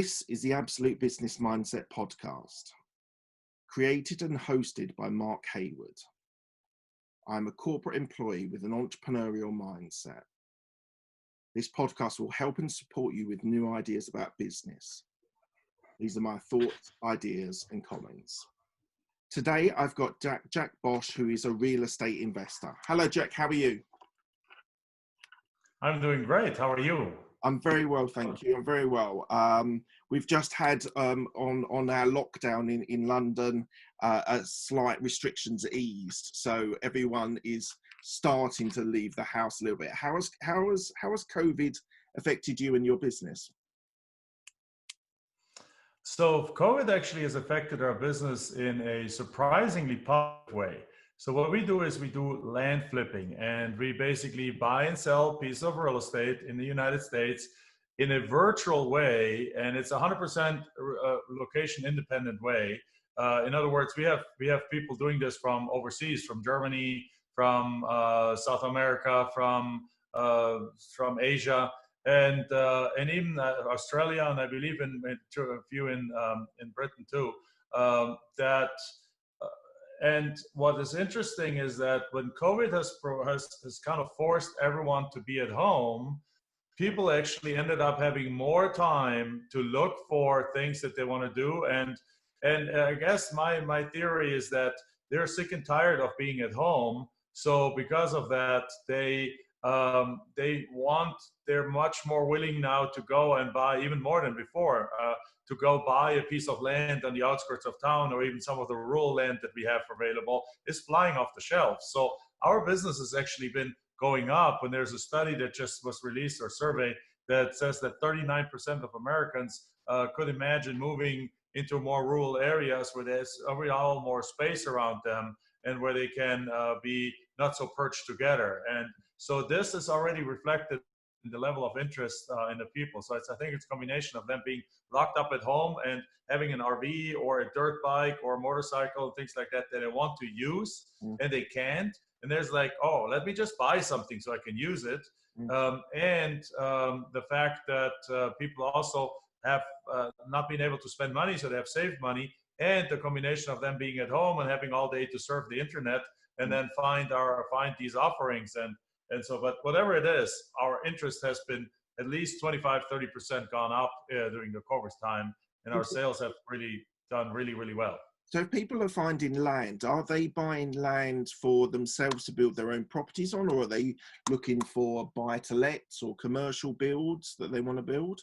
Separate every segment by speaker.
Speaker 1: This is the Absolute Business Mindset podcast, created and hosted by Mark Hayward. I'm a corporate employee with an entrepreneurial mindset. This podcast will help and support you with new ideas about business. These are my thoughts, ideas, and comments. Today, I've got Jack Bosch, who is a real estate investor. Hello, Jack. How are you?
Speaker 2: I'm doing great. How are you?
Speaker 1: I'm very well, thank you. I'm very well. We've just had on our lockdown in London, a slight restrictions eased, so everyone is starting to leave the house a little bit. How has COVID affected you and your business?
Speaker 2: So COVID actually has affected our business in a surprisingly positive way. So what we do is we do land flipping, and we basically buy and sell pieces of real estate in the United States in a virtual way, and it's 100% location independent way. In other words, we have people doing this from overseas, from Germany, from South America, from Asia, and even Australia, and I believe in a few in Britain too. And what is interesting is that when COVID has kind of forced everyone to be at home, people actually ended up having more time to look for things that they want to do. And I guess my theory is that they're sick and tired of being at home. So because of that, they're much more willing now to go and buy, even more than before, to go buy a piece of land on the outskirts of town, or even some of the rural land that we have available is flying off the shelves. So our business has actually been going up. When there's a study that just was released, or survey, that says that 39% of Americans could imagine moving into more rural areas where there's overall more space around them and where they can be not so perched together. And so this is already reflected in the level of interest in the people. So I think it's a combination of them being locked up at home and having an RV or a dirt bike or a motorcycle and things like that they want to use, and they can't. And there's like, oh, let me just buy something so I can use it. The fact that people also have not been able to spend money, so they have saved money, and the combination of them being at home and having all day to surf the internet and then find these offerings. And so, but whatever it is, our interest has been at least 25-30% gone up during the COVID time, and our sales have really done really well.
Speaker 1: So if people are finding land, are they buying land for themselves to build their own properties on, or are they looking for buy-to-lets or commercial builds that they want to build?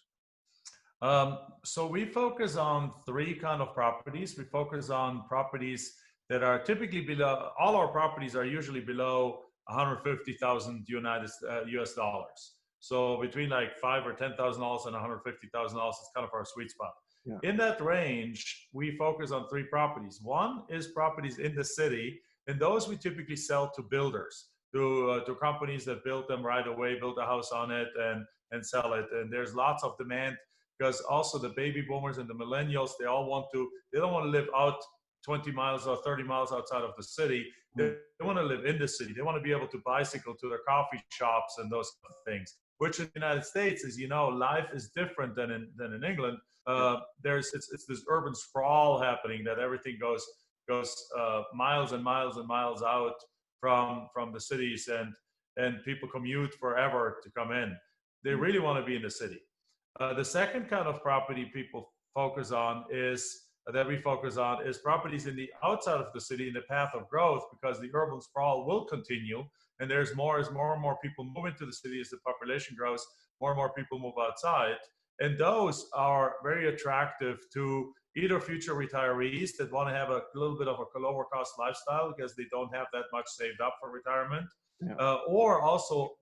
Speaker 2: So we focus on three kind of properties. We focus on properties that are typically below, all our properties are usually below 150,000 US dollars. So between like $5,000 or $10,000 and $150,000 is kind of our sweet spot. Yeah. In that range, we focus on three properties. One is properties in the city, and those we typically sell to builders, to companies that build them right away, build a house on it and sell it. And there's lots of demand because also the baby boomers and the millennials, they don't want to live out 20 miles or 30 miles outside of the city. They want to live in the city. They want to be able to bicycle to their coffee shops and those things, which in the United States, as you know, life is different than in England. It's this urban sprawl happening that everything goes miles and miles and miles out from the cities, and people commute forever to come in. They really want to be in the city. The second kind of property people focus on is properties in the outside of the city in the path of growth, because the urban sprawl will continue, and there's more and more people move into the city as the population grows. More and more people move outside, and those are very attractive to either future retirees that want to have a little bit of a lower cost lifestyle because they don't have that much saved up for retirement, or also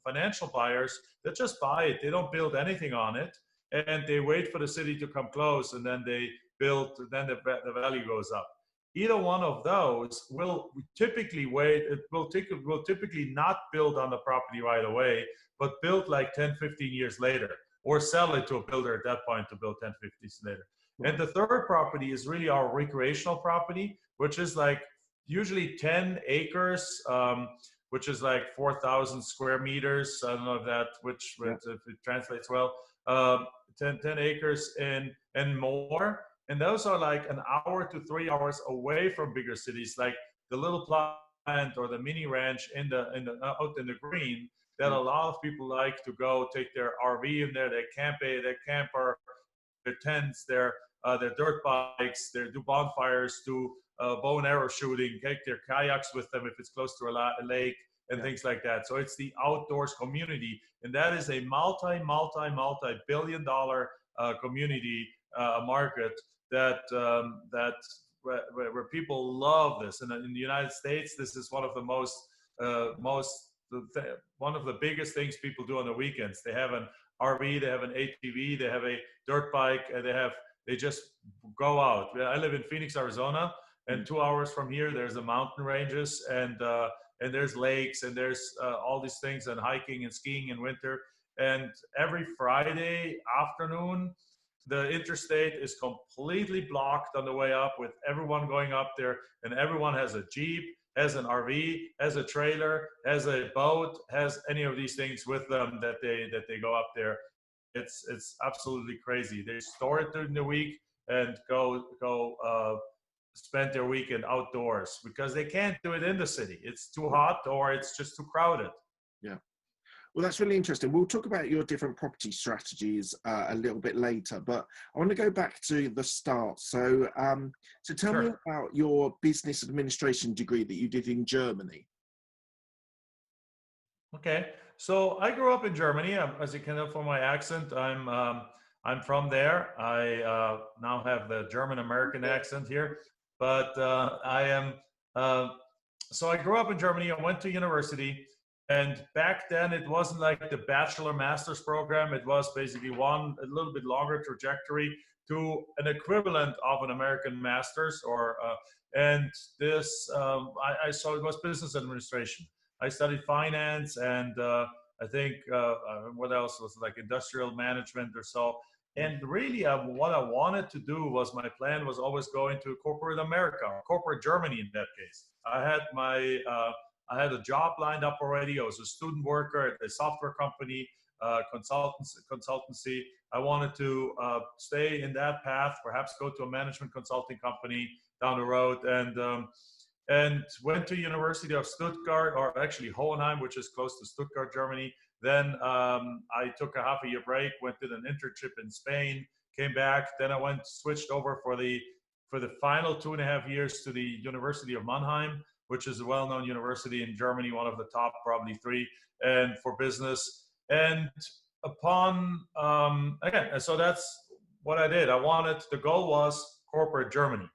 Speaker 2: financial buyers that just buy it. They don't build anything on it, and they wait for the city to come close, and then they build, then the value goes up. Either one of those will typically typically not build on the property right away, but build like 10, 15 years later, or sell it to a builder at that point to build 10, 15 years later. And the third property is really our recreational property, which is like usually 10 acres, which is like 4,000 square meters. I don't know if it translates well. 10 acres and more. And those are like an hour to 3 hours away from bigger cities, like the little plant or the mini ranch out in the green that a lot of people like to go take their RV in there. They camper, their tents, their dirt bikes, they do bonfires, do bow and arrow shooting, take their kayaks with them if it's close to a lake and things like that. So it's the outdoors community, and that is a multi-billion-dollar community market that where people love this. And in the United States, this is one of the one of the biggest things people do on the weekends. They have an RV, they have an ATV, they have a dirt bike, and they just go out. I live in Phoenix, Arizona, and 2 hours from here, there's the mountain ranges and there's lakes and there's all these things, and hiking and skiing in winter. And every Friday afternoon, the interstate is completely blocked on the way up with everyone going up there, and everyone has a Jeep, has an RV, has a trailer, has a boat, has any of these things with them that they go up there. It's absolutely crazy. They store it during the week and go spend their weekend outdoors because they can't do it in the city. It's too hot or it's just too crowded.
Speaker 1: Yeah. Well, that's really interesting. We'll talk about your different property strategies a little bit later, but I want to go back to the start. So, so tell me about your business administration degree that you did in Germany.
Speaker 2: Okay, so I grew up in Germany. As you can tell from my accent, I'm from there. I now have the German-American accent here, but I am. So I grew up in Germany. I went to university. And back then, it wasn't like the bachelor master's program. It was basically a little bit longer trajectory to an equivalent of an American master's. And this, I saw it was business administration. I studied finance and I think what else was like industrial management or so. And really, what I wanted to do was my plan was always going to corporate America, or corporate Germany in that case. I had a job lined up already. I was a student worker at a software company, consultancy. I wanted to stay in that path, perhaps go to a management consulting company down the road, and went to University of Stuttgart, or actually Hohenheim, which is close to Stuttgart, Germany. Then I took a half-a-year break, went to an internship in Spain, came back. Then I switched over for the final 2.5 years to the University of Mannheim, which is a well-known university in Germany, one of the top probably 3, and for business. And upon, again, so that's what I did. The goal was corporate Germany.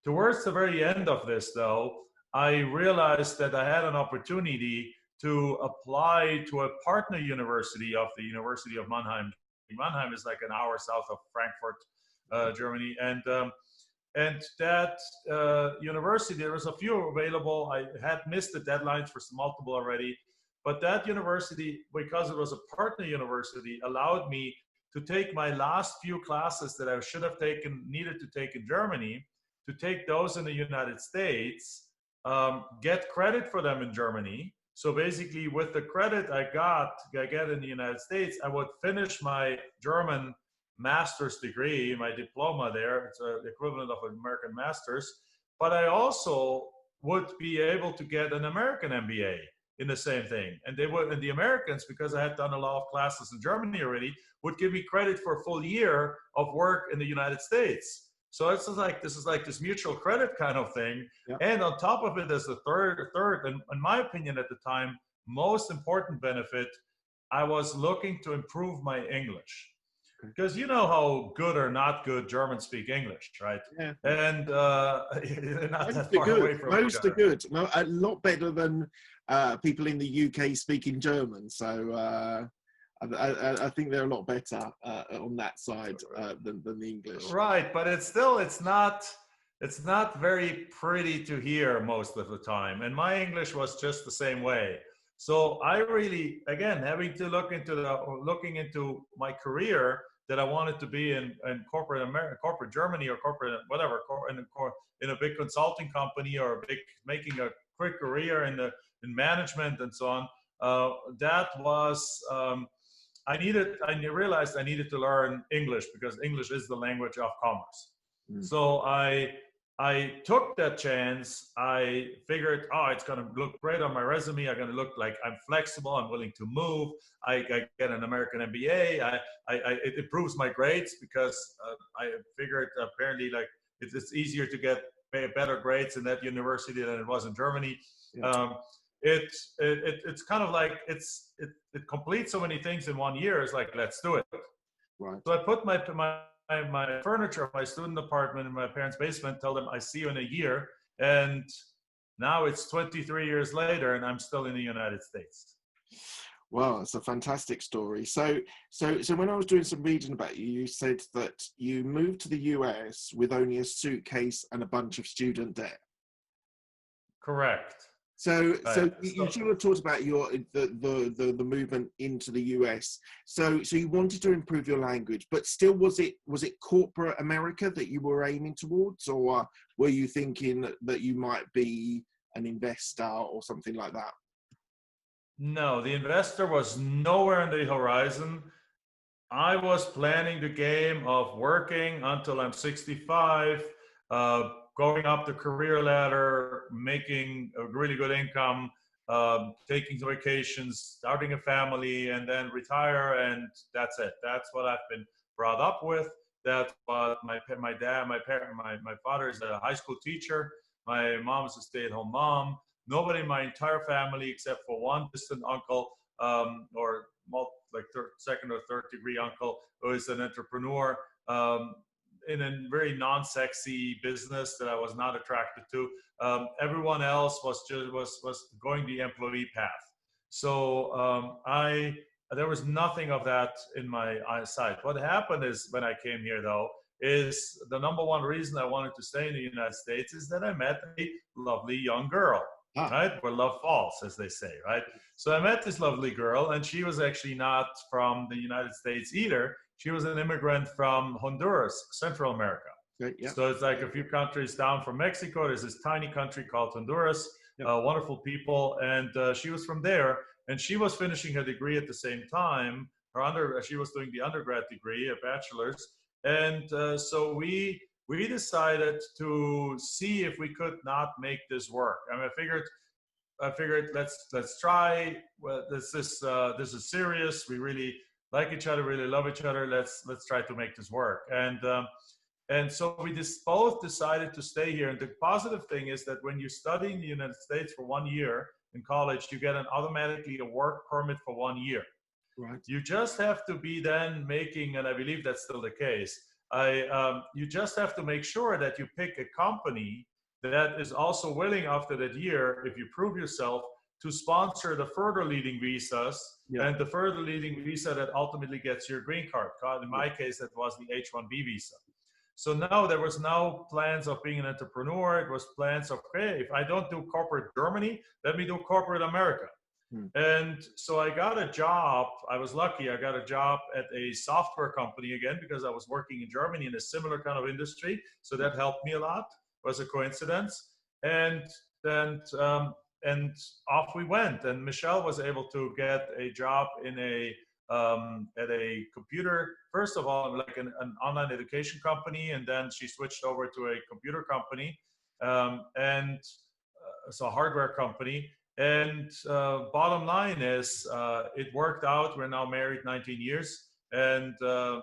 Speaker 2: Towards the very end of this, though, I realized that I had an opportunity to apply to a partner university of the University of Mannheim. Mannheim is like an hour south of Frankfurt, Germany. And that university, there was a few available. I had missed the deadlines for multiple already, but that university, because it was a partner university, allowed me to take my last few classes that I should have needed to take in Germany, to take those in the United States, get credit for them in Germany. So basically, with the credit I get in the United States, I would finish my German master's degree, my diploma there. It's the equivalent of an American master's. But I also would be able to get an American MBA in the same thing. And the Americans, because I had done a lot of classes in Germany already, would give me credit for a full year of work in the United States. So this is like this mutual credit kind of thing. Yeah. And on top of it, as the third, and in my opinion at the time, most important benefit, I was looking to improve my English. Because you know how good or not good Germans speak English, right? Yeah. And they're not that far away from each other.
Speaker 1: Most are good. A lot better than people in the UK speaking German. So I think they're a lot better on that side than the English.
Speaker 2: Right, but it's not very pretty to hear most of the time. And my English was just the same way. So I really, again, having to looking into my career, that I wanted to be in corporate America, corporate Germany, or corporate whatever, in a big consulting company, or making a quick career in management and so on. That was I realized I needed to learn English because English is the language of commerce.
Speaker 1: Mm.
Speaker 2: So I took that chance. I figured, oh, it's going to look great on my resume. I'm going to look like I'm flexible. I'm willing to move. I get an American MBA. It improves my grades because I figured apparently like it's easier to get better grades in that university than it was in Germany.
Speaker 1: Yeah.
Speaker 2: It's kind of like it completes so many things in 1 year. It's like, let's do it.
Speaker 1: Right.
Speaker 2: So I put my furniture, my student apartment in my parents' basement, tell them I see you in a year. And now it's 23 years later and I'm still in the United States.
Speaker 1: Well, it's a fantastic story. So when I was doing some reading about you, you said that you moved to the US with only a suitcase and a bunch of student debt.
Speaker 2: Correct.
Speaker 1: So
Speaker 2: Right.
Speaker 1: you sort of talked about the movement into the US. So you wanted to improve your language, but still, was it corporate America that you were aiming towards, or were you thinking that you might be an investor or something like that?
Speaker 2: No, the investor was nowhere on the horizon. I was planning the game of working until I'm 65, going up the career ladder, making a really good income, taking vacations, starting a family, and then retire, and that's it. That's what I've been brought up with. That's what my father is a high school teacher. My mom is a stay-at-home mom. Nobody in my entire family, except for one distant uncle, or second or third degree uncle, who is an entrepreneur in a very non-sexy business that I was not attracted to. Everyone else was going the employee path. So there was nothing of that in my eyesight. What happened is when I came here, though, is the number one reason I wanted to stay in the United States is that I met a lovely young girl. Right? Where love falls, as they say, right? So I met this lovely girl, and she was actually not from the United States either. She was an immigrant from Honduras, Central America.
Speaker 1: Okay, yeah.
Speaker 2: So it's like a few countries down from Mexico. There's this tiny country called Honduras, wonderful people, and she was from there. And she was finishing her degree at the same time. She was doing the undergrad degree, a bachelor's, and so we decided to see if we could not make this work. I mean, I figured let's try. Well, this is serious. We really like each other, really love each other. Let's try to make this work. And so we both decided to stay here. And the positive thing is that when you study in the United States for 1 year in college, you get automatically a work permit for 1 year.
Speaker 1: Right.
Speaker 2: You just have to be then making, and I believe that's still the case, you just have to make sure that you pick a company that is also willing after that year, if you prove yourself, to sponsor the further leading visas and the further leading visa that ultimately gets your green card. In my case, that was the H-1B visa. So now there was no plans of being an entrepreneur. It was plans of, hey, if I don't do corporate Germany, let me do corporate America. And so I got a job. I was lucky. I got a job at a software company again, because I was working in Germany in a similar kind of industry. So that helped me a lot. It was a coincidence. And then, and off we went. And Michelle was able to get a job in at a computer, first of all, like an online education company. And then she switched over to a computer company, so a hardware company. And bottom line is, it worked out. We're now married 19 years and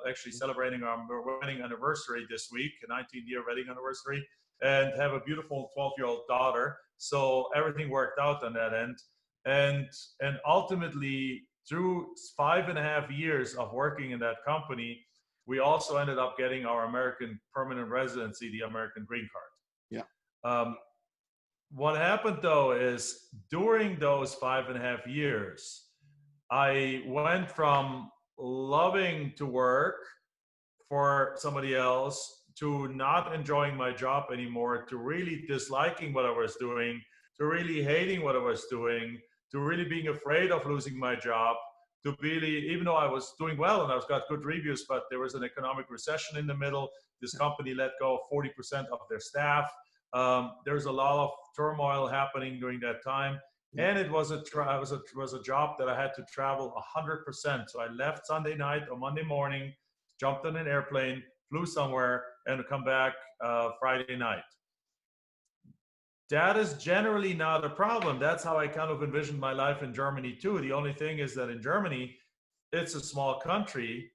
Speaker 2: actually celebrating our wedding anniversary this week, a 19-year wedding anniversary, and have a beautiful 12-year-old daughter. So everything worked out on that end. And ultimately, through 5.5 years of working in that company, we also ended up getting our American permanent residency, the American green card.
Speaker 1: Yeah.
Speaker 2: What happened though is during those 5.5 years, I went from loving to work for somebody else to not enjoying my job anymore, to really disliking what I was doing, to really hating what I was doing, to really being afraid of losing my job, to really, even though I was doing well and I was got good reviews, but there was an economic recession in the middle. This company let go of 40% of their staff. There's a lot of turmoil happening during that time.
Speaker 1: Yeah.
Speaker 2: And it was a job that I had to travel 100%. So I left Sunday night or Monday morning, jumped on an airplane, flew somewhere, and come back Friday night. That is generally not a problem. That's how I kind of envisioned my life in Germany too. The only thing is that in Germany, it's a small country.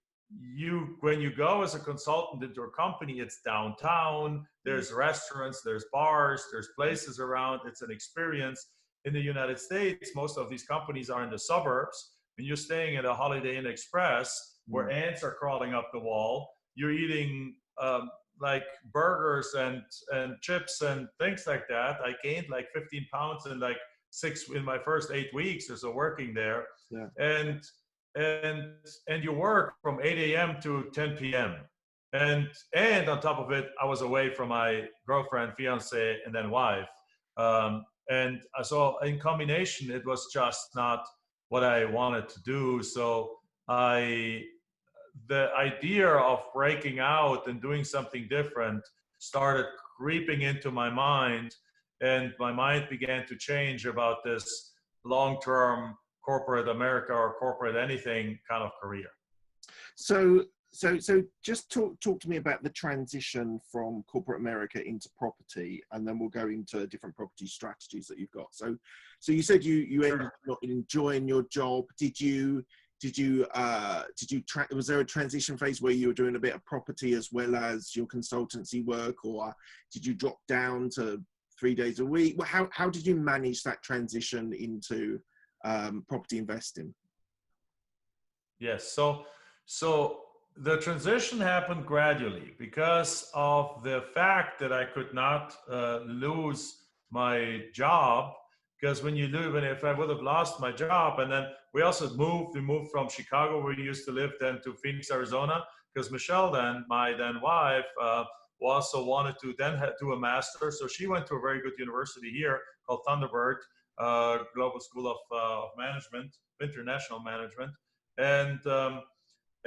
Speaker 2: When you go as a consultant into a company, it's downtown, there's restaurants, there's bars, there's places around, it's an experience. In the United States, most of these companies are in the suburbs, and you're staying at a Holiday Inn Express where ants are crawling up the wall. You're eating like burgers and chips and things like that. I gained like 15 pounds in my first 8 weeks or so working there.
Speaker 1: Yeah.
Speaker 2: And you work from 8 a.m. to 10 p.m. And on top of it, I was away from my girlfriend, fiance, and then wife. And so in combination, it was just not what I wanted to do. So the idea of breaking out and doing something different started creeping into my mind, and my mind began to change about this long-term corporate America or corporate anything kind of career.
Speaker 1: So just talk to me about the transition from corporate America into property, and then we'll go into different property strategies that you've got. So you said you ended up not enjoying your job. Was there a transition phase where you were doing a bit of property as well as your consultancy work, or did you drop down to 3 days a week? How did you manage that transition into property investing?
Speaker 2: Yes, so the transition happened gradually because of the fact that I could not lose my job. Because if I would have lost my job, and then we moved from Chicago, where we used to live, then to Phoenix, Arizona, because Michelle, my wife, also wanted to then do a master. So she went to a very good university here called Thunderbird Global School of Management, International Management.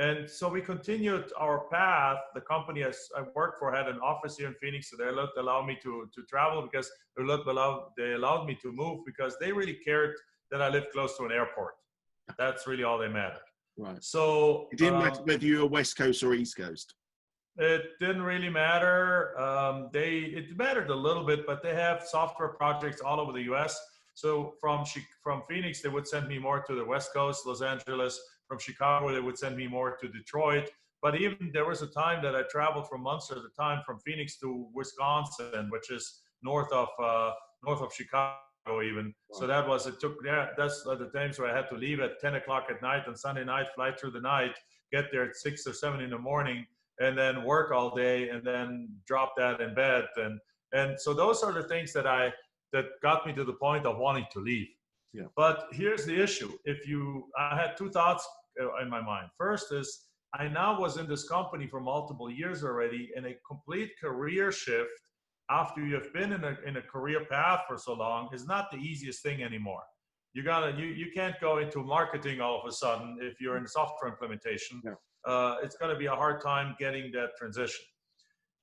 Speaker 2: And so we continued our path. The company I worked for had an office here in Phoenix, so they allowed me to travel because they allowed me to move because they really cared that I lived close to an airport. That's really all they mattered.
Speaker 1: Right.
Speaker 2: So
Speaker 1: it didn't matter whether you were West Coast or East Coast.
Speaker 2: It didn't really matter. It mattered a little bit, but they have software projects all over the U.S. So from Phoenix, they would send me more to the West Coast, Los Angeles. From Chicago, they would send me more to Detroit. But even there was a time that I traveled for months at a time from Phoenix to Wisconsin, which is north of Chicago even. Wow. So that's the times where I had to leave at 10 o'clock at night on Sunday night, fly through the night, get there at 6 or 7 in the morning, and then work all day, and then drop that in bed. And so those are the things that got me to the point of wanting to leave. Yeah. But here's the issue. I had two thoughts in my mind. First is, I now was in this company for multiple years already, and a complete career shift after you have been in a career path for so long is not the easiest thing anymore. You can't go into marketing all of a sudden if you're in software implementation. Yeah. It's going to be a hard time getting that transition.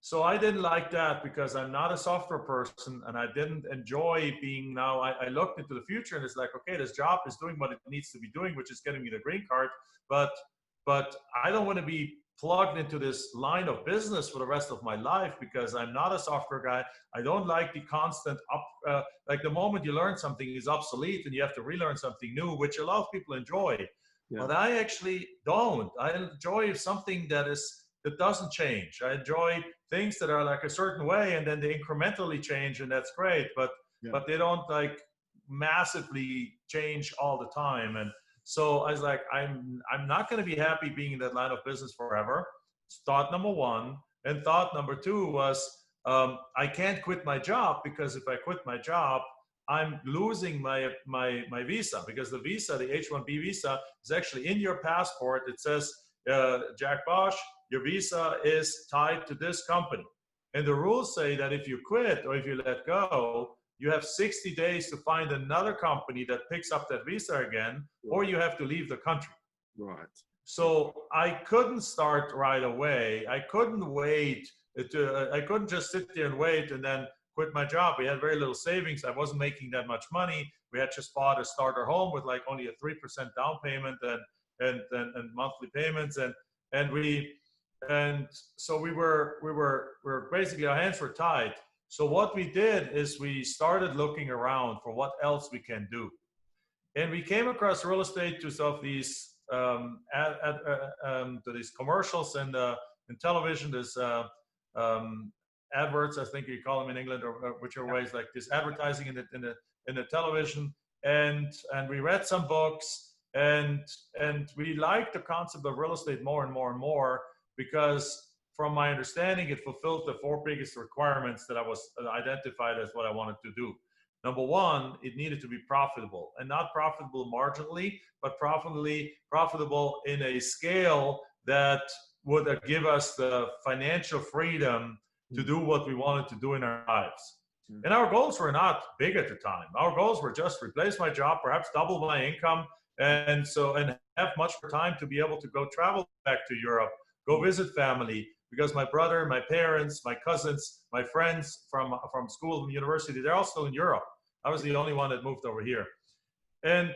Speaker 2: So I didn't like that because I'm not a software person, and I didn't enjoy being I looked into the future, and it's like, okay, this job is doing what it needs to be doing, which is getting me the green card. But I don't want to be plugged into this line of business for the rest of my life because I'm not a software guy. I don't like the constant like the moment you learn something is obsolete and you have to relearn something new, which a lot of people enjoy. Yeah. But I actually don't. I enjoy something that doesn't change. I enjoy things that are like a certain way, and then they incrementally change, and that's great. But they don't like massively change all the time. And so I was like, I'm not going to be happy being in that line of business forever. It's thought number one. And thought number two was, I can't quit my job, because if I quit my job, I'm losing my visa, because the visa, the H-1B visa, is actually in your passport. It says, Jack Bosch, your visa is tied to this company. And the rules say that if you quit or if you let go, you have 60 days to find another company that picks up that visa again, or you have to leave the country.
Speaker 1: Right.
Speaker 2: So I couldn't start right away. I couldn't wait. I couldn't just sit there and wait and then quit my job. We had very little savings. I wasn't making that much money. We had just bought a starter home with like only a 3% down payment and monthly payments. And so we were basically, our hands were tied. So what we did is we started looking around for what else we can do. And we came across real estate to some of these to these commercials and in television. There's adverts, I think you call them in England, or whichever ways, like this advertising in the television. And we read some books, and we liked the concept of real estate more and more and more, because from my understanding, it fulfilled the 4 biggest requirements that I was identified as what I wanted to do. Number one, it needed to be profitable, and not profitable marginally, but profitable in a scale that would give us the financial freedom to do what we wanted to do in our lives. And our goals were not big at the time. Our goals were just replace my job, perhaps double my income, and have much more time to be able to go travel back to Europe, go visit family, because my brother, my parents, my cousins, my friends from school and university, they're all still in Europe. I was the only one that moved over here. And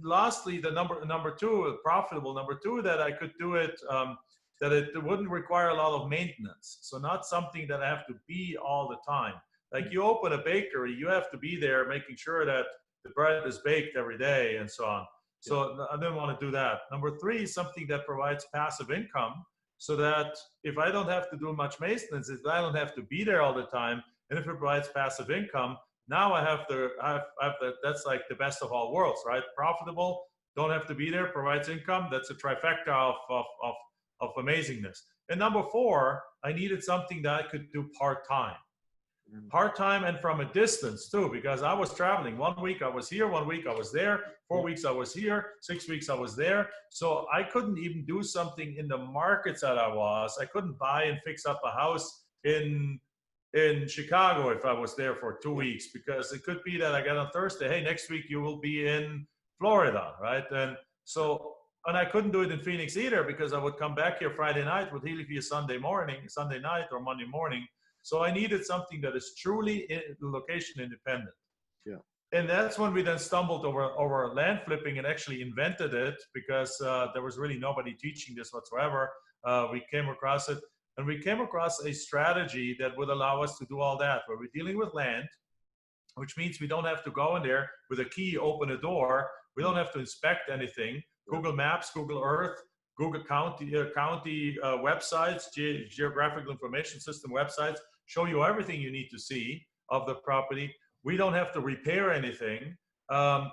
Speaker 2: lastly, the number two, profitable, number two, that I could do it, that it wouldn't require a lot of maintenance. So not something that I have to be all the time. Like you open a bakery, you have to be there making sure that the bread is baked every day and so on. So I didn't want to do that. Number three, something that provides passive income, so that if I don't have to do much maintenance, if I don't have to be there all the time, and if it provides passive income, now I have that's like the best of all worlds, right? Profitable, don't have to be there, provides income. That's a trifecta of amazingness. And number four, I needed something that I could do part-time. Part-time and from a distance too, because I was traveling. 1 week I was here, 1 week I was there, 4 weeks I was here, 6 weeks I was there. So I couldn't even do something in the markets that I was. I couldn't buy and fix up a house in Chicago if I was there for 2 weeks, because it could be that I got on Thursday, hey, next week you will be in Florida, right? And I couldn't do it in Phoenix either, because I would come back here Friday night, would leave here Sunday night or Monday morning. So I needed something that is truly location independent.
Speaker 1: Yeah.
Speaker 2: And that's when we then stumbled over land flipping and actually invented it, because there was really nobody teaching this whatsoever. We came across it, and we came across a strategy that would allow us to do all that, where we're dealing with land, which means we don't have to go in there with a key, open a door. We don't have to inspect anything. Google Maps, Google Earth, Google County websites, geographical information system websites show you everything you need to see of the property. We don't have to repair anything.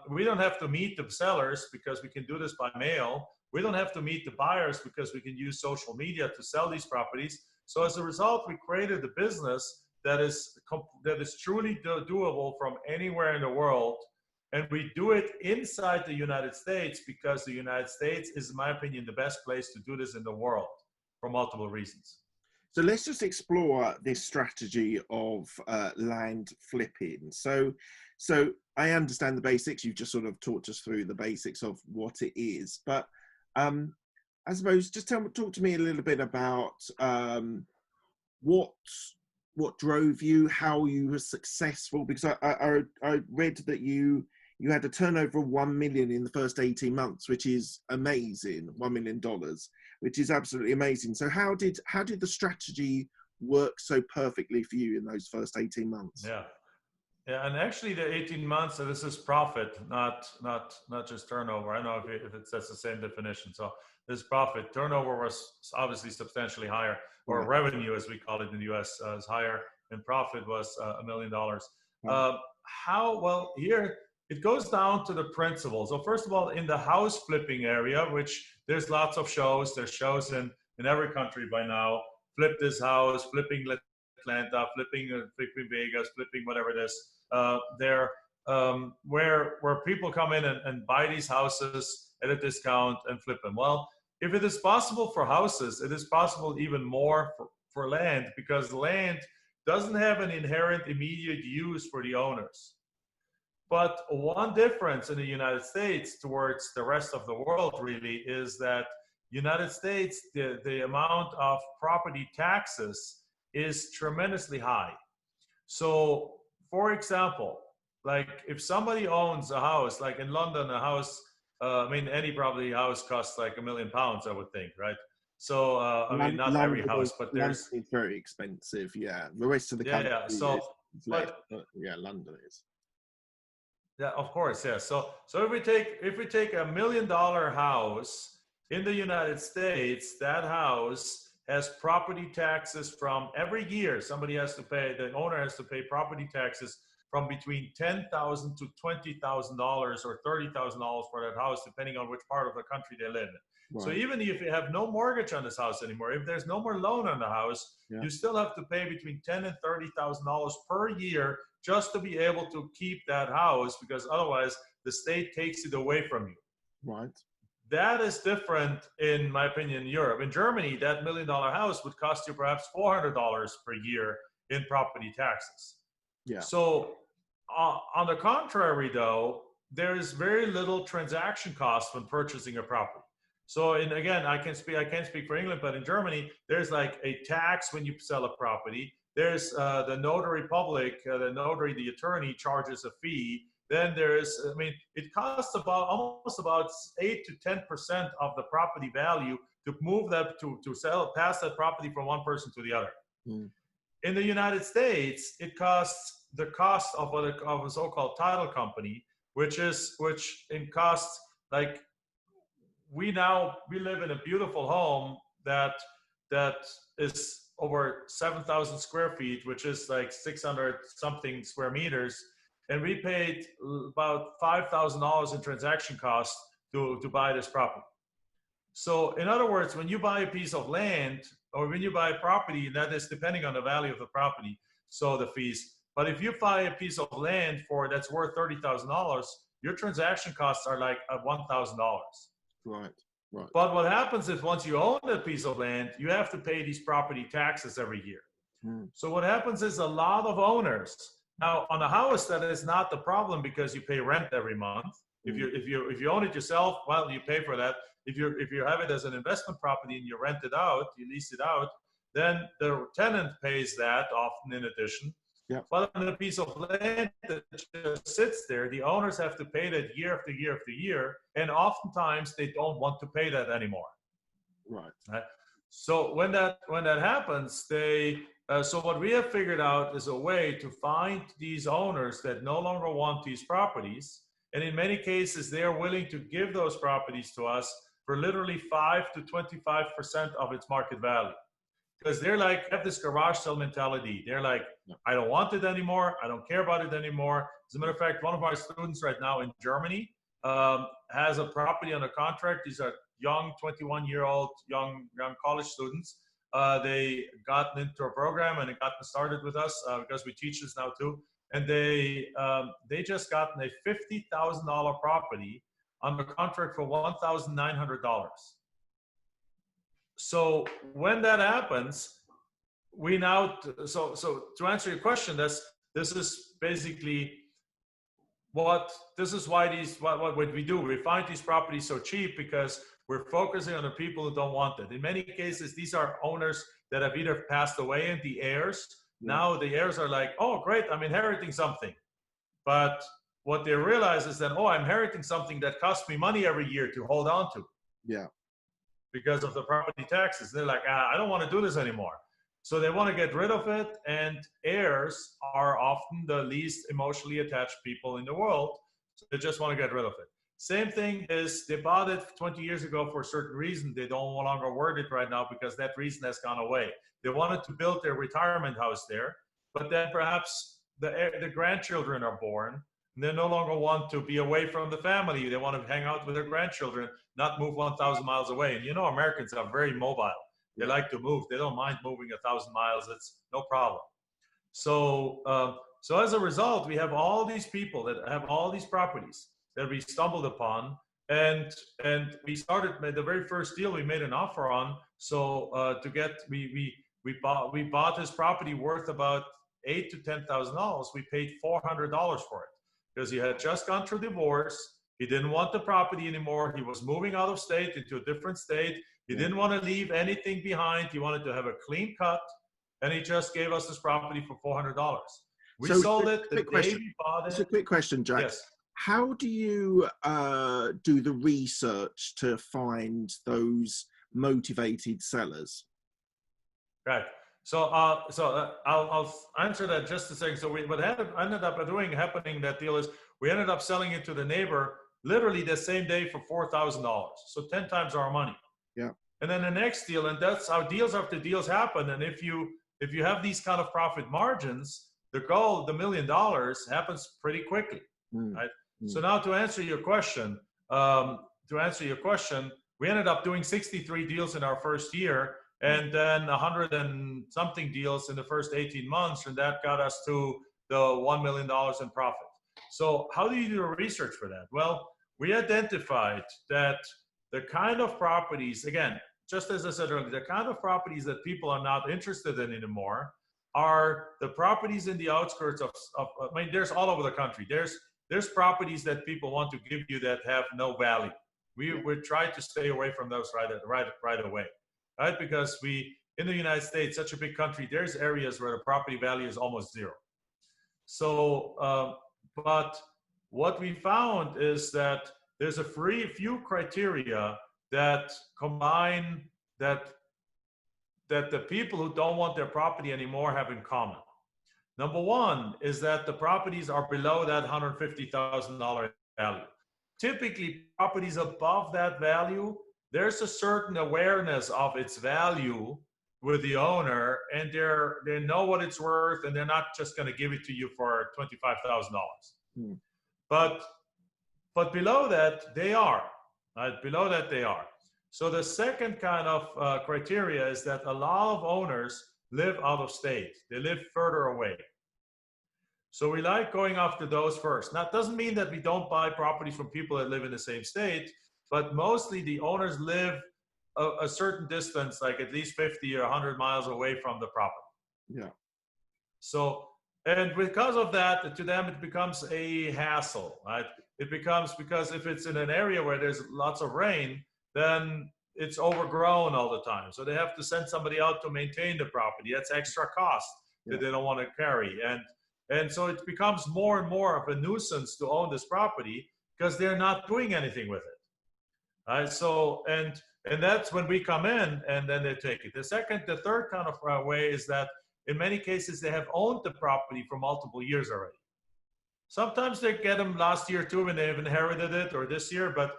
Speaker 2: We don't have to meet the sellers, because we can do this by mail. We don't have to meet the buyers, because we can use social media to sell these properties. So as a result, we created a business that is truly doable from anywhere in the world. And we do it inside the United States, because the United States is, in my opinion, the best place to do this in the world for multiple reasons.
Speaker 1: So let's just explore this strategy of land flipping. So I understand the basics. You've just sort of talked us through the basics of what it is. But I suppose just talk to me a little bit about what drove you, how you were successful. Because I read that you had a turnover of 1 million in the first 18 months, which is amazing. $1 million, which is absolutely amazing. So how did the strategy work so perfectly for you in those first 18 months?
Speaker 2: Yeah, and actually the 18 months, so this is profit, not just turnover. I don't know if that's the same definition. So this profit, turnover was obviously substantially higher, or revenue, as we call it in the US, is higher, and profit was $1 million. How? Well, here it goes down to the principles. So first of all, in the house flipping area, which there's lots of shows, there's shows in every country by now, flip this house, flipping Atlanta, flipping Vegas, flipping whatever it is. Where people come in and buy these houses at a discount and flip them. Well, if it is possible for houses, it is possible even more for land, because land doesn't have an inherent immediate use for the owners. But one difference in the United States towards the rest of the world really is that United States, the amount of property taxes is tremendously high. So, for example, like if somebody owns a house, like in London, a house, I mean, any probably house costs like £1 million, I would think, right? So, I mean, not every house, but
Speaker 1: London
Speaker 2: there's,
Speaker 1: is very expensive. Yeah, the rest of the
Speaker 2: yeah,
Speaker 1: country
Speaker 2: yeah.
Speaker 1: is
Speaker 2: So,
Speaker 1: less,
Speaker 2: but
Speaker 1: but yeah, London is.
Speaker 2: yeah, of course, yeah. So if we take $1 million house in the United States, that house has property taxes from every year. Somebody has to pay. The owner has to pay property taxes from between $10,000 to $20,000 or $30,000 for that house, depending on which part of the country they live in. So
Speaker 1: Right.
Speaker 2: even if you have no mortgage on this house anymore, if there's no more loan on the house,
Speaker 1: Yeah.
Speaker 2: you still have to pay between $10,000 and $30,000 per year just to be able to keep that house, because otherwise the state takes it away from you.
Speaker 1: Right.
Speaker 2: That is different, in my opinion, in Europe. In Germany, that $1 million house would cost you perhaps $400 per year in property taxes.
Speaker 1: Yeah.
Speaker 2: So, on the contrary, though, there is very little transaction cost when purchasing a property. So, and again, I can't speak for England, but in Germany, there's like a tax when you sell a property. There's the notary public, the attorney charges a fee. Then there's, I mean, it costs almost about 8 to 10% of the property value to move that pass that property from one person to the other.
Speaker 1: Mm.
Speaker 2: In the United States, it costs the cost of a so-called title company, which costs, like, we live in a beautiful home that is over 7,000 square feet, which is like 600 something square meters, and we paid about $5,000 in transaction costs to buy this property. So in other words, when you buy a piece of land or when you buy a property, that is depending on the value of the property, so the fees. But if you buy a piece of land that's worth $30,000, your transaction costs are like $1,000.
Speaker 1: Right. Right.
Speaker 2: But what happens is once you own a piece of land, you have to pay these property taxes every year.
Speaker 1: Mm.
Speaker 2: So what happens is a lot of owners, now on a house, that is not the problem because you pay rent every month. If you own it yourself, well, you pay for that. If you have it as an investment property and you rent it out, you lease it out, then the tenant pays that often in addition.
Speaker 1: Yeah.
Speaker 2: But on a piece of land that just sits there, the owners have to pay that year after year after year, and oftentimes they don't want to pay that anymore.
Speaker 1: Right.
Speaker 2: So when that happens, so what we have figured out is a way to find these owners that no longer want these properties, and in many cases they are willing to give those properties to us for literally 5 to 25% of its market value. Because they're like, have this garage sale mentality. They're like, I don't want it anymore. I don't care about it anymore. As a matter of fact, one of our students right now in Germany has a property on a contract. These are young, 21-year-old, young college students. They got into a program and it got started with us because we teach this now too. And they just gotten a $50,000 property on the contract for $1,900. So when that happens, so to answer your question, this is basically what we do. We find these properties so cheap because we're focusing on the people who don't want it. In many cases, these are owners that have either passed away and the heirs. Yeah. Now the heirs are like, oh, great, I'm inheriting something. But what they realize is that, oh, I'm inheriting something that costs me money every year to hold on to.
Speaker 1: Yeah.
Speaker 2: Because of the property taxes. They're like, I don't want to do this anymore. So they want to get rid of it, and heirs are often the least emotionally attached people in the world. So they just want to get rid of it. Same thing is, they bought it 20 years ago for a certain reason. They don't no longer word it right now because that reason has gone away. They wanted to build their retirement house there, but then perhaps the grandchildren are born, and they no longer want to be away from the family. They want to hang out with their grandchildren, not move 1,000 miles away. And you know, Americans are very mobile. They like to move. They don't mind moving 1,000 miles. It's no problem. So as a result, we have all these people that have all these properties that we stumbled upon, and we started the very first deal we made an offer on. So we bought this property worth about $8,000 to $10,000. We paid $400 for it because he had just gone through divorce. He didn't want the property anymore. He was moving out of state into a different state. He didn't want to leave anything behind. He wanted to have a clean cut, and he just gave us this property for $400. We
Speaker 1: So,
Speaker 2: sold it the
Speaker 1: quick
Speaker 2: day
Speaker 1: question.
Speaker 2: we bought
Speaker 1: It's a
Speaker 2: it.
Speaker 1: quick question, Jack.
Speaker 2: Yes.
Speaker 1: How do you do the research to find those motivated sellers?
Speaker 2: Right. So, I'll answer that just a second. So what ended up happening that deal is we ended up selling it to the neighbor literally the same day for $4,000. So 10 times our money.
Speaker 1: Yeah.
Speaker 2: And then the next deal, and that's how deals after deals happen. And if you have these kind of profit margins, the goal, the $1 million happens pretty quickly. Right. So now to answer your question, we ended up doing 63 deals in our first year, and then 100 and something deals in the first 18 months, and that got us to the $1 million in profit. So how do you do the research for that? Well, we identified that the kind of properties, again, just as I said earlier, the kind of properties that people are not interested in anymore are the properties in the outskirts of I mean, there's all over the country. There's properties that people want to give you that have no value. We try to stay away from those right away, right? Because in the United States, such a big country, there's areas where the property value is almost zero. So, but what we found is that there's a few criteria that combine that the people who don't want their property anymore have in common. Number one is that the properties are below that $150,000 value. Typically, properties above that value, there's a certain awareness of its value with the owner, and they know what it's worth, and they're not just going to give it to you for $25,000. But below that, they are. Right? Below that, they are. So the second kind of criteria is that a lot of owners live out of state. They live further away. So we like going after those first. Now, it doesn't mean that we don't buy properties from people that live in the same state, but mostly the owners live a certain distance, like at least 50 or 100 miles away from the property.
Speaker 1: Yeah.
Speaker 2: So, and because of that, to them, it becomes a hassle, right? It becomes, because if it's in an area where there's lots of rain, then it's overgrown all the time. So they have to send somebody out to maintain the property. That's extra cost that they don't want to carry. And so it becomes more and more of a nuisance to own this property because they're not doing anything with it. Right? So, and that's when we come in and then they take it. The third kind of way is that in many cases they have owned the property for multiple years already. Sometimes they get them last year too when they've inherited it, or this year, but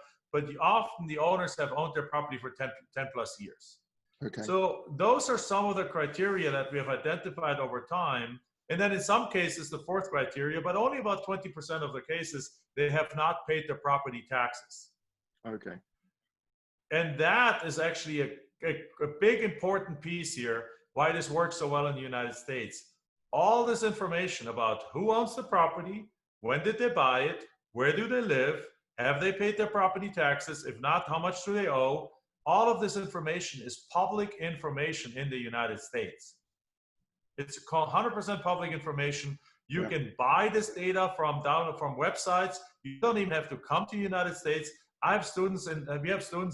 Speaker 2: often the owners have owned their property for 10 plus years.
Speaker 1: Okay.
Speaker 2: So those are some of the criteria that we have identified over time. And then in some cases, the fourth criteria, but only about 20% of the cases, they have not paid their property taxes.
Speaker 1: Okay.
Speaker 2: And that is actually a big important piece here, why this works so well in the United States. All this information about who owns the property, when did they buy it, where do they live, have they paid their property taxes, if not, how much do they owe? All of this information is public information in the United States. It's called 100% public information. You can buy this data from websites. You don't even have to come to the United States. We have students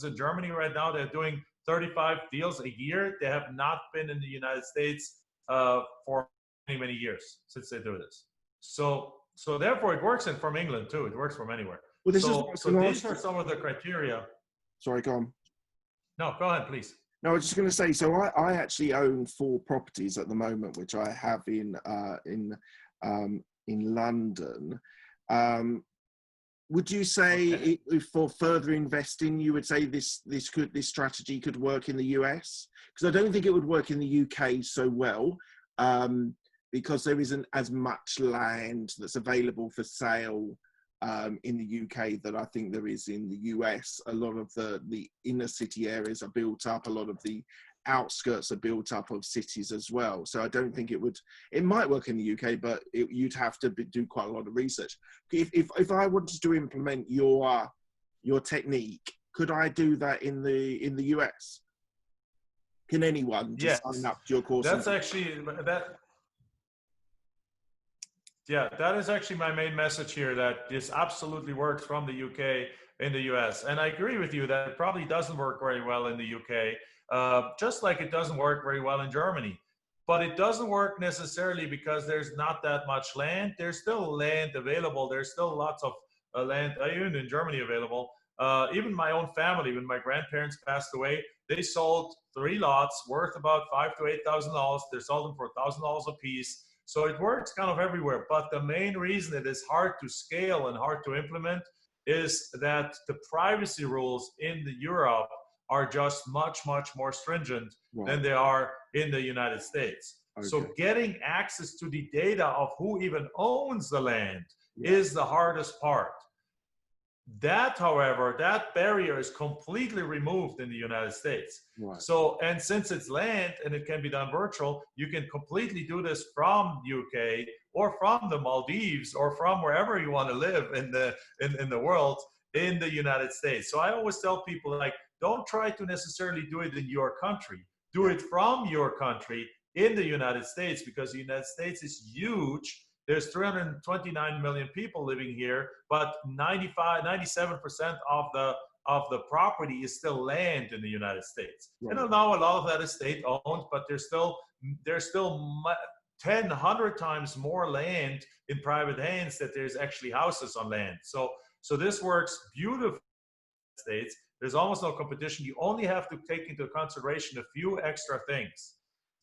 Speaker 2: in Germany right now. They're doing 35 deals a year. They have not been in the United States for many, many years since they do this. So therefore, it works from England too. It works from anywhere.
Speaker 1: Well, these
Speaker 2: are some of the criteria.
Speaker 1: Sorry, go on.
Speaker 2: No, go ahead, please.
Speaker 1: No, I was just going to say, so I actually own 4 properties at the moment, which I have in London. Would you say if for further investing, you would say this strategy could work in the US? Because I don't think it would work in the UK so well, because there isn't as much land that's available for sale in the UK that I think there is in the US. A lot of the inner city areas are built up. A lot of the outskirts are built up of cities as well. So I don't think it might work in the UK, but you'd have to do quite a lot of research. If I wanted to implement your technique, could I do that in the US? Can anyone just sign up to your course?
Speaker 2: That's actually that. Yeah, that is actually my main message here, that this absolutely works from the UK in the US. And I agree with you that it probably doesn't work very well in the UK, just like it doesn't work very well in Germany. but it doesn't work necessarily because there's not that much land. There's still land available. There's still lots of land, even in Germany, available. Even my own family, when my grandparents passed away, they sold 3 lots worth about $5,000 to $8,000. They sold them for $1,000 a piece. So it works kind of everywhere. But the main reason it is hard to scale and hard to implement is that the privacy rules in Europe are just much, much more stringent than they are in the United States. Okay. So getting access to the data of who even owns the land is the hardest part. That, however, that barrier is completely removed in the United States. Right. So, and since it's land and it can be done virtual, you can completely do this from UK or from the Maldives or from wherever you want to live in the world in the United States. So I always tell people, like, don't try to necessarily do it in your country. Do it from your country in the United States, because the United States is huge. There's 329 million people living here, but 97% of the property is still land in the United States. Right. And now a lot of that is state owned, but there's still 10, 100 times more land in private hands that there's actually houses on land. So this works beautifully in the United States. There's almost no competition. You only have to take into consideration a few extra things.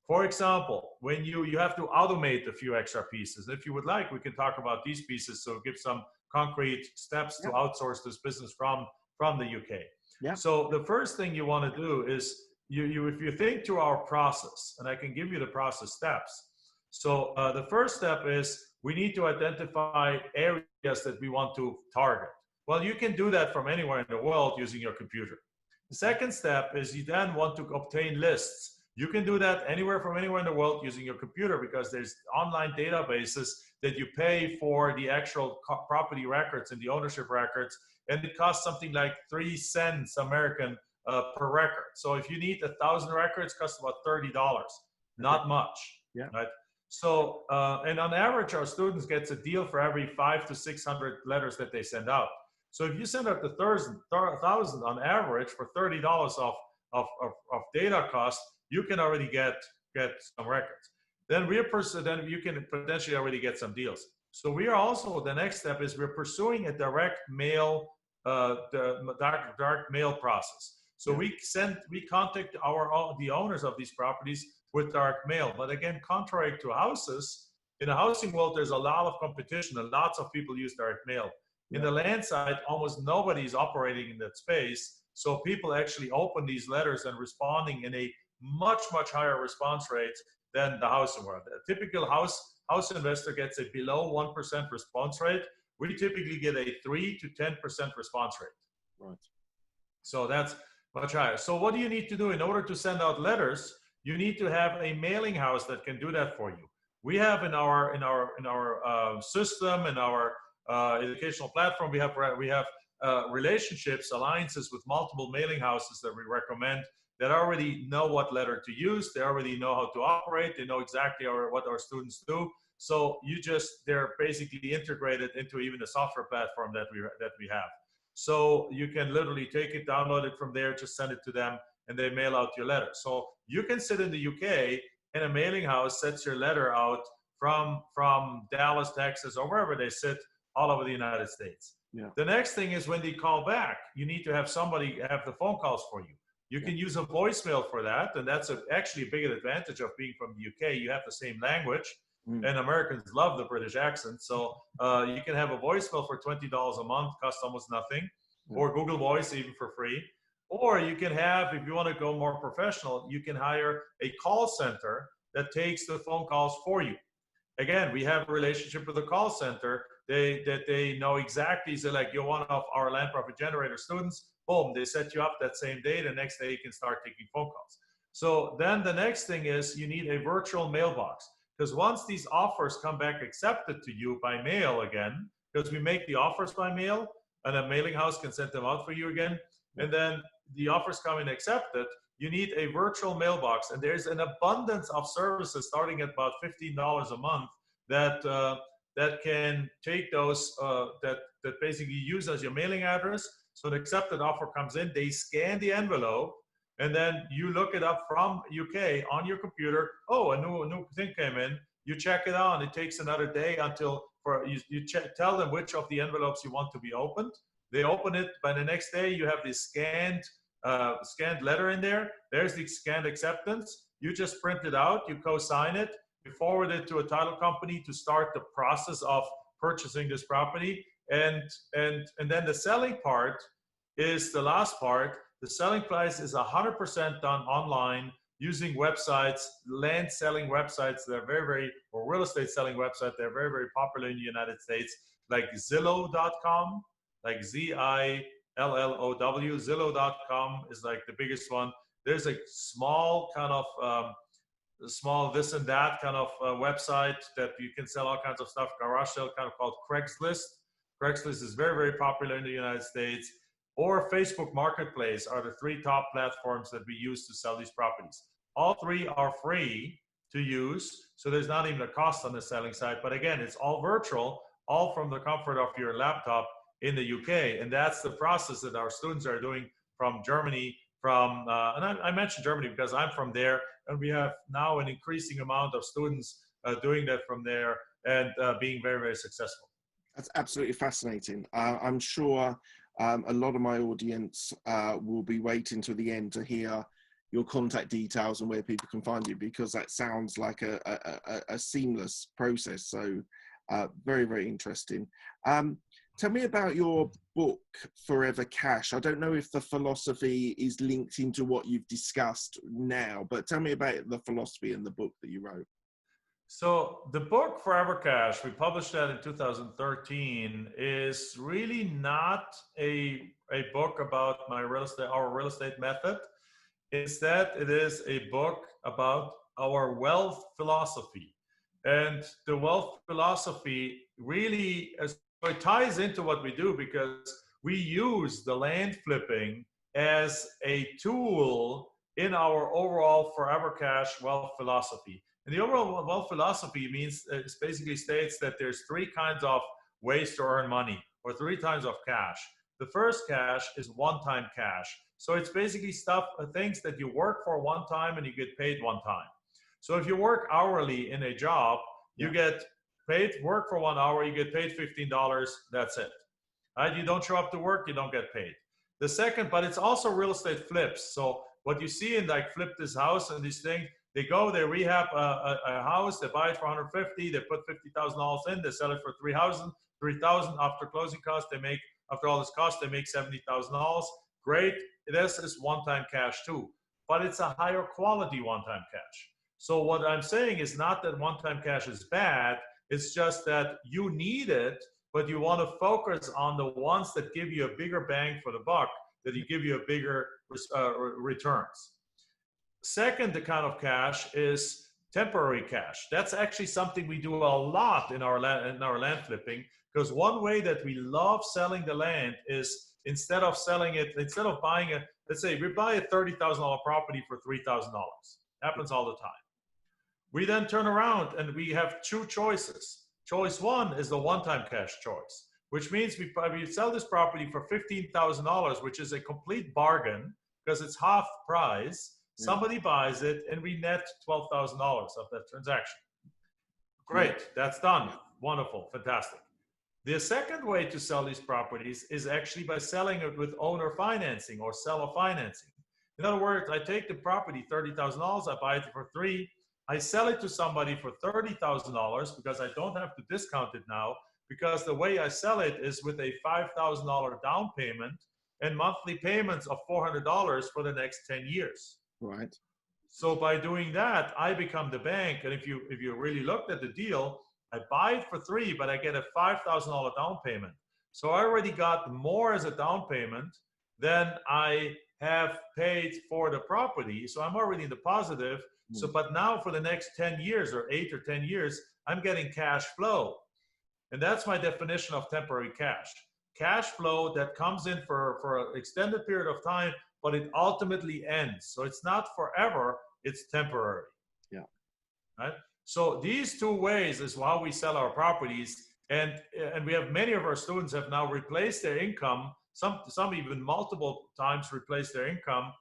Speaker 2: For example, when you have to automate a few extra pieces. If you would like, we can talk about these pieces. So give some concrete steps to outsource this business from the UK. Yeah. So the first thing you want to do is if you think through our process, and I can give you the process steps. So the first step is we need to identify areas that we want to target. Well, you can do that from anywhere in the world using your computer. The second step is you then want to obtain lists. You can do that from anywhere in the world using your computer, because there's online databases that you pay for the actual property records and the ownership records, and it costs something like 3 cents American per record. So if you need 1,000 records, it costs about $30, not much. Yeah. Right? So, and on average, our students gets a deal for every 500 to 600 letters that they send out. So if you send out 1,000 on average for $30 of data cost, you can already get some records. Then you can potentially already get some deals. So we are also, the next step is we're pursuing a direct mail, direct mail process. So we contact the owners of these properties with direct mail. But again, contrary to houses, in the housing world, there's a lot of competition and lots of people use direct mail. In the land side, almost nobody is operating in that space. So people actually open these letters and responding in a much, much higher response rate than the housing world. A typical house investor gets a below 1% response rate. We typically get a 3 to 10% response rate. Right. So that's much higher. So what do you need to do in order to send out letters? You need to have a mailing house that can do that for you. We have in our system, in our educational platform, we have relationships, alliances with multiple mailing houses that we recommend, that already know what letter to use. They already know how to operate. They know exactly what our students do. So they're basically integrated into even the software platform that we have. So you can literally take it, download it from there, just send it to them, and they mail out your letter. So you can sit in the UK and a mailing house sets your letter out from Dallas, Texas, or wherever they sit all over the United States. Yeah. The next thing is when they call back, you need to have somebody have the phone calls for you. You can use a voicemail for that, and that's actually a big advantage of being from the UK. You have the same language, and Americans love the British accent. So you can have a voicemail for $20 a month, costs almost nothing, or Google Voice even for free. Or you can have, if you want to go more professional, you can hire a call center that takes the phone calls for you. Again, we have a relationship with the call center. They know exactly, so like you're one of our Land Profit Generator students, boom, they set you up that same day. The next day you can start taking phone calls. So then the next thing is you need a virtual mailbox, because once these offers come back accepted to you by mail again, because we make the offers by mail and a mailing house can send them out for you again, and then the offers come in accepted, you need a virtual mailbox. And there's an abundance of services starting at about $15 a month that can take those, that basically use as your mailing address. So the accepted offer comes in, they scan the envelope, and then you look it up from UK on your computer. Oh, a new thing came in. You check it out. It takes another day until tell them which of the envelopes you want to be opened. They open it. By the next day, you have this scanned letter in there. There's the scanned acceptance. You just print it out. You co-sign it. You forward it to a title company to start the process of purchasing this property. And then the selling part is the last part. The selling price is 100% done online using websites, land selling websites that are or real estate selling websites that are very, very popular in the United States, like Zillow.com, like Zillow. Zillow.com is like the biggest one. There's a small kind of small this and that kind of website that you can sell all kinds of stuff, garage sale, kind of called Craigslist. Craigslist is very, very popular in the United States. Or Facebook Marketplace are the three top platforms that we use to sell these properties. All three are free to use, so there's not even a cost on the selling side. But again, it's all virtual, all from the comfort of your laptop in the UK. And that's the process that our students are doing from Germany, and I mentioned Germany because I'm from there, and we have now an increasing amount of students doing that from there and being very, very successful.
Speaker 1: That's absolutely fascinating. I'm sure a lot of my audience will be waiting to the end to hear your contact details and where people can find you, because that sounds like a seamless process. So very, very interesting. Tell me about your book, Forever Cash. I don't know if the philosophy is linked into what you've discussed now, but tell me about the philosophy in the book that you wrote.
Speaker 2: So the book Forever Cash, we published that in 2013, is really not a book about our real estate method. Instead, it is a book about our wealth philosophy. And the wealth philosophy really it ties into what we do, because we use the land flipping as a tool in our overall Forever Cash wealth philosophy. And the overall wealth philosophy basically states that there's three kinds of ways to earn money, or three types of cash. The first cash is one-time cash. So it's basically things that you work for one time and you get paid one time. So if you work hourly in a job, you get paid, work for 1 hour, you get paid $15, that's it. Right? You don't show up to work, you don't get paid. The second, but it's also real estate flips. So what you see in like flip this house and these things, they go, they rehab a house, they buy it for $150, they put $50,000 in, they sell it for $3,000 after closing costs, after all this cost, they make $70,000. Great, this is one-time cash too, but it's a higher quality one-time cash. So what I'm saying is not that one-time cash is bad, it's just that you need it, but you want to focus on the ones that give you a bigger bang for the buck, that you give you a bigger returns. Second, the kind of cash is temporary cash. That's actually something we do a lot in our land flipping, because one way that we love selling the land is instead of buying it, let's say we buy a $30,000 property for $3,000. Happens all the time. We then turn around and we have two choices. Choice one is the one-time cash choice, which means we sell this property for $15,000, which is a complete bargain because it's half price. Somebody buys it and we net $12,000 of that transaction. Great, that's done. Wonderful, fantastic. The second way to sell these properties is actually by selling it with owner financing or seller financing. In other words, I take the property, $30,000, I buy it for $3,000, I sell it to somebody for $30,000 because I don't have to discount it now, because the way I sell it is with a $5,000 down payment and monthly payments of $400 for the next 10 years.
Speaker 1: Right.
Speaker 2: So by doing that, I become the bank. And if you really looked at the deal, I buy it for $3,000, but I get a $5,000 down payment. So I already got more as a down payment than I have paid for the property. So I'm already in the positive. So, but now for the next 10 years or 8 or 10 years, I'm getting cash flow. And that's my definition of temporary cash. Cash flow that comes in for an extended period of time, but it ultimately ends. So it's not forever, it's temporary.
Speaker 1: Yeah.
Speaker 2: Right? So these two ways is how we sell our properties. And we have many of our students have now replaced their income, some even multiple times replaced their income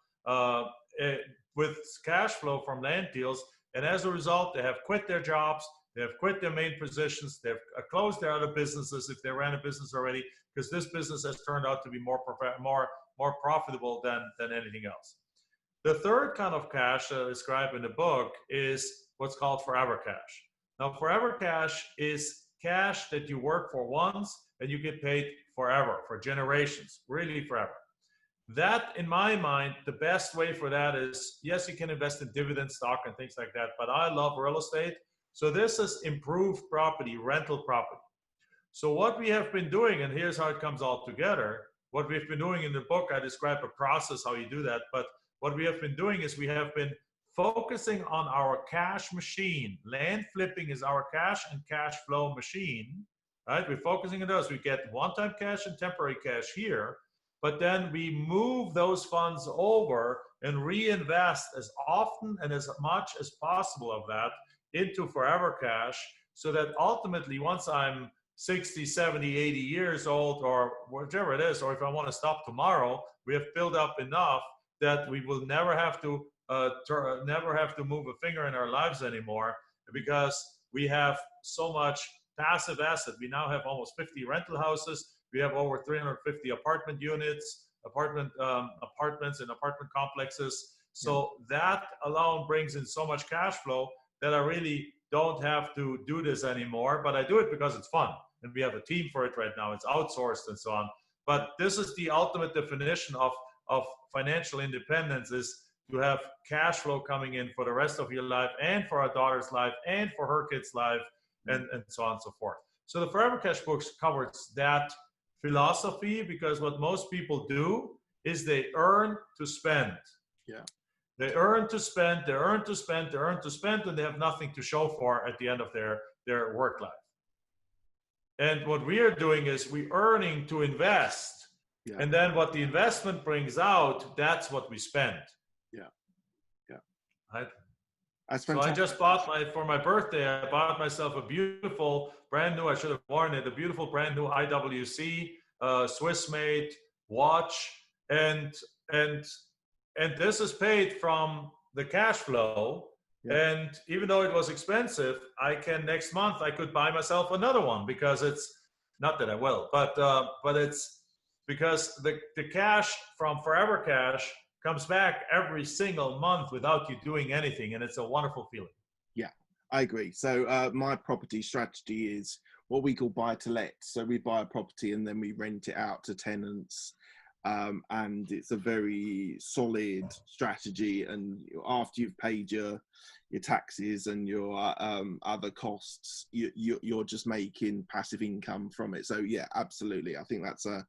Speaker 2: with cash flow from land deals. And as a result, they have quit their jobs, they have quit their main positions, they've closed their other businesses if they ran a business already, because this business has turned out to be more profitable than anything else. The third kind of cash that I describe in the book is what's called forever cash. Now, forever cash is cash that you work for once and you get paid forever, for generations, really forever. That, in my mind, the best way for that is, yes, you can invest in dividend stock and things like that, but I love real estate. So this is improved property, rental property. So what we have been doing, and here's how it comes all together, what we've been doing in the book, I describe a process how you do that, but what we have been doing is we have been focusing on our cash machine. Land flipping is our cash and cash flow machine, right? We're focusing on those. We get one-time cash and temporary cash here, but then we move those funds over and reinvest as often and as much as possible of that into forever cash, so that ultimately once I'm 60, 70, 80 years old, or whatever it is, or if I want to stop tomorrow, we have built up enough that we will never have to move a finger in our lives anymore, because we have so much passive asset. We now have almost 50 rental houses. We have over 350 apartment units, apartments and apartment complexes. So that alone brings in so much cash flow that I really don't have to do this anymore, but I do it because it's fun. And we have a team for it right now. It's outsourced and so on. But this is the ultimate definition of financial independence, is to have cash flow coming in for the rest of your life and for our daughter's life and for her kid's life and so on and so forth. So the Forever Cash books covers that philosophy, because what most people do is they earn to spend.
Speaker 1: Yeah.
Speaker 2: They earn to spend, they earn to spend, they earn to spend, and they have nothing to show for at the end of their work life. And what we are doing is we're earning to invest. Yeah. And then what the investment brings out, that's what we spend.
Speaker 1: Yeah. Yeah.
Speaker 2: Right?
Speaker 1: That's
Speaker 2: fantastic. So I just bought for my birthday, I bought myself a beautiful brand new, I should have worn it, a beautiful brand new IWC Swiss made watch. And this is paid from the cash flow. Yeah. And even though it was expensive, next month I could buy myself another one, because it's not that I will, but it's because the cash from Forever Cash comes back every single month without you doing anything, and it's a wonderful feeling.
Speaker 1: Yeah, I agree. So my property strategy is what we call buy to let. So we buy a property and then we rent it out to tenants. And it's a very solid strategy, and after you've paid your taxes and your other costs, you're just making passive income from it. So yeah, absolutely, I think that's a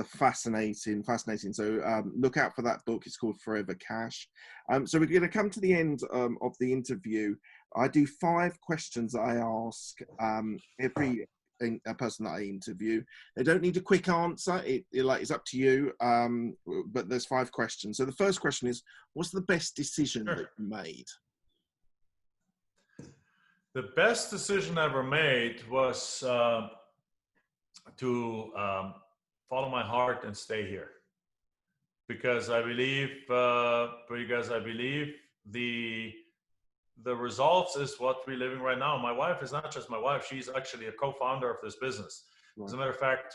Speaker 1: fascinating. So look out for that book. It's called Forever Cash. So we're going to come to the end of the interview. I do 5 questions I ask every a person that I interview. They don't need a quick answer. It's up to you. But there's 5 questions. So the first question is, what's the best decision that you made?
Speaker 2: The best decision I ever made was to follow my heart and stay here, because I believe the results is what we're living right now. My wife is not just my wife, she's actually a co-founder of this business. Right. As a matter of fact,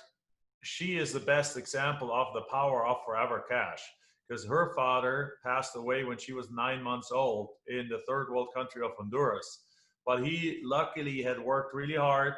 Speaker 2: she is the best example of the power of Forever Cash, because her father passed away when she was 9 months old in the third world country of Honduras. But he luckily had worked really hard,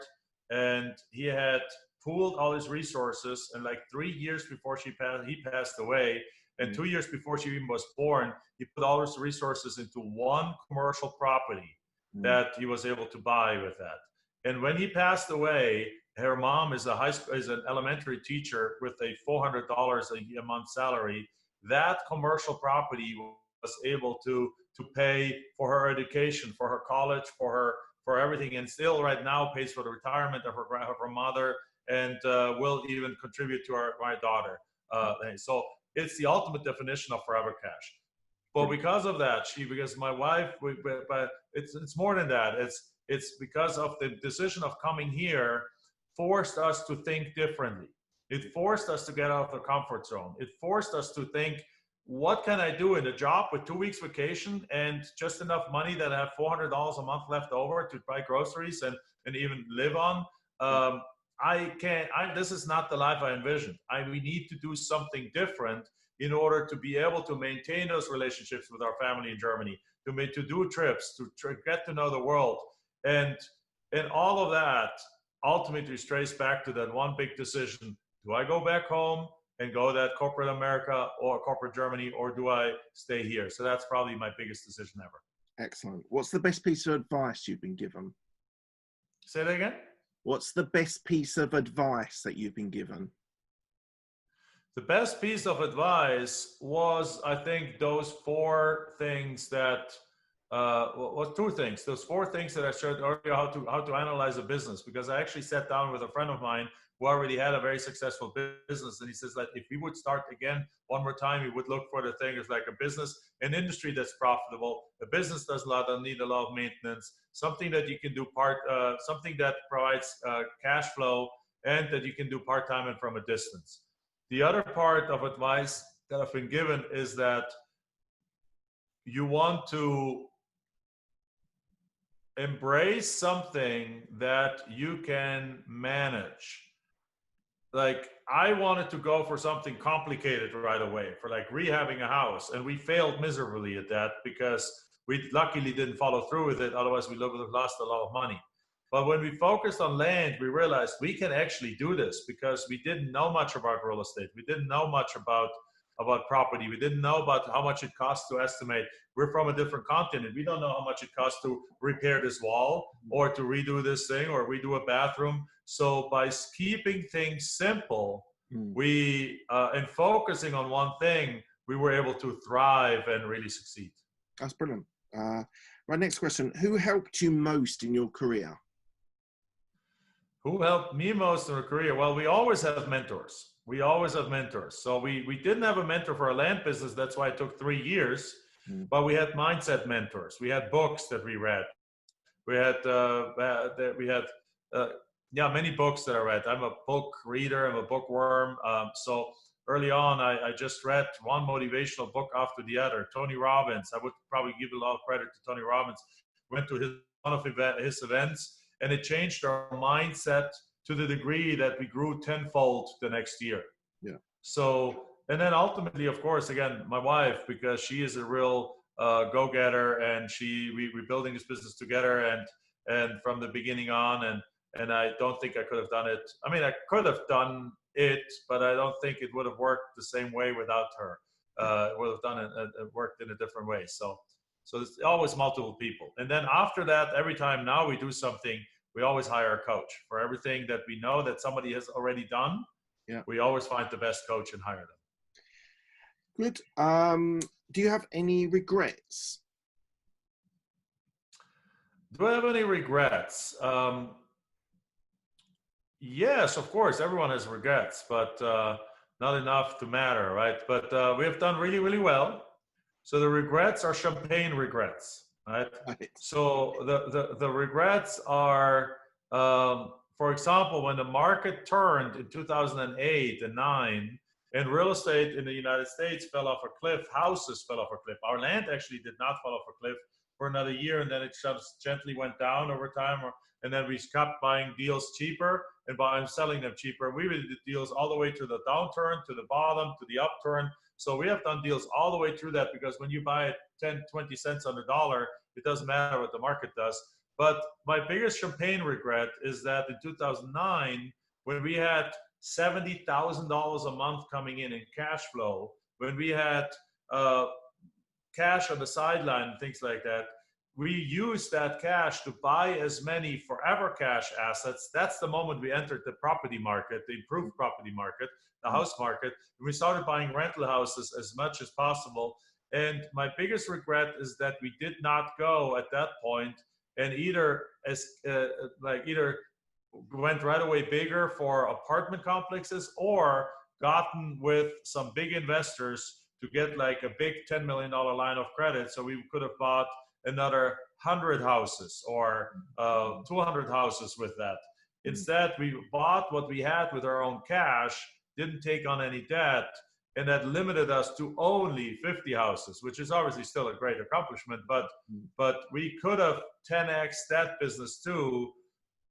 Speaker 2: and he had pooled all his resources, and like 3 years before he passed away, and 2 years before she even was born, he put all his resources into one commercial property that he was able to buy with that. And when he passed away, her mom is an elementary teacher with a $400 a month salary. That commercial property was able to pay for her education, for her college, for everything, and still right now pays for the retirement of her mother, and will even contribute to my daughter. So it's the ultimate definition of Forever Cash. But because of that, because my wife, but it's more than that. It's because of the decision of coming here forced us to think differently. It forced us to get out of the comfort zone. It forced us to think what can I do in a job with 2 weeks vacation and just enough money that I have $400 a month left over to buy groceries and even live on? This is not the life I envisioned. We need to do something different in order to be able to maintain those relationships with our family in Germany, to do trips, to get to know the world. And all of that ultimately strays back to that one big decision. Do I go back home and go that corporate America or corporate Germany, or do I stay here? So that's probably my biggest decision ever.
Speaker 1: Excellent. What's the best piece of advice you've been given?
Speaker 2: Say that again?
Speaker 1: What's the best piece of advice that you've been given?
Speaker 2: The best piece of advice was, I think, those 4 things that, well, 2 things. Those 4 things that I shared earlier, how to analyze a business. Because I actually sat down with a friend of mine who already had a very successful business, and he says that if we would start again one more time, we would look for the thing as like a business, an industry that's profitable, a business doesn't need a lot of maintenance, something that you can do something that provides cash flow, and that you can do part-time and from a distance. The other part of advice that I've been given is that you want to embrace something that you can manage. Like, I wanted to go for something complicated right away, for like rehabbing a house, and we failed miserably at that because we luckily didn't follow through with it. Otherwise, we would have lost a lot of money. But when we focused on land, we realized we can actually do this because we didn't know much about real estate. We didn't know much about property. We didn't know about how much it costs to estimate. We're from a different continent. We don't know how much it costs to repair this wall or to redo this thing or redo a bathroom. So by keeping things simple, and focusing on one thing, we were able to thrive and really succeed.
Speaker 1: That's brilliant. Right, next question. Who helped you most in your career?
Speaker 2: Who helped me most in a career? Well, we always have mentors. We always have mentors. So we didn't have a mentor for our land business. That's why it took 3 years. But we had mindset mentors. We had books that we read. We had many books that I read. I'm a book reader. I'm a bookworm. So early on, I just read one motivational book after the other. Tony Robbins. I would probably give a lot of credit to Tony Robbins. Went to one of his events, and it changed our mindset to the degree that we grew tenfold the next year.
Speaker 1: Yeah.
Speaker 2: So, and then ultimately, of course, again, my wife, because she is a real go-getter, and we're building this business together, and from the beginning on, and I don't think I could have done it. I mean, I could have done it, but I don't think it would have worked the same way without her. It would have done it worked in a different way. So there's always multiple people. And then after that, every time now we do something, we always hire a coach for everything that we know that somebody has already done. Yeah. We always find the best coach and hire them.
Speaker 1: Good. Do you have any regrets?
Speaker 2: Do I have any regrets? Yes, of course. Everyone has regrets, but not enough to matter, right? But we have done really, really well. So the regrets are champagne regrets, right? So the regrets are, for example, when the market turned in 2008 and 9, and real estate in the United States fell off a cliff, houses fell off a cliff. Our land actually did not fall off a cliff for another year, and then it just gently went down over time, and then we kept buying deals cheaper and selling them cheaper. We did deals all the way to the downturn, to the bottom, to the upturn. So we have done deals all the way through that, because when you buy it 10, 20 cents on the dollar, it doesn't matter what the market does. But my biggest champagne regret is that in 2009, when we had $70,000 a month coming in cash flow, when we had cash on the sideline and things like that, we used that cash to buy as many forever cash assets. That's the moment we entered the property market, the improved property market, the house market. And we started buying rental houses as much as possible. And my biggest regret is that we did not go at that point and either went right away bigger for apartment complexes, or gotten with some big investors to get like a big $10 million line of credit. So we could have bought another 100 houses or 200 houses with that. Instead, we bought what we had with our own cash, didn't take on any debt, and that limited us to only 50 houses, which is obviously still a great accomplishment, but we could have 10x that business too.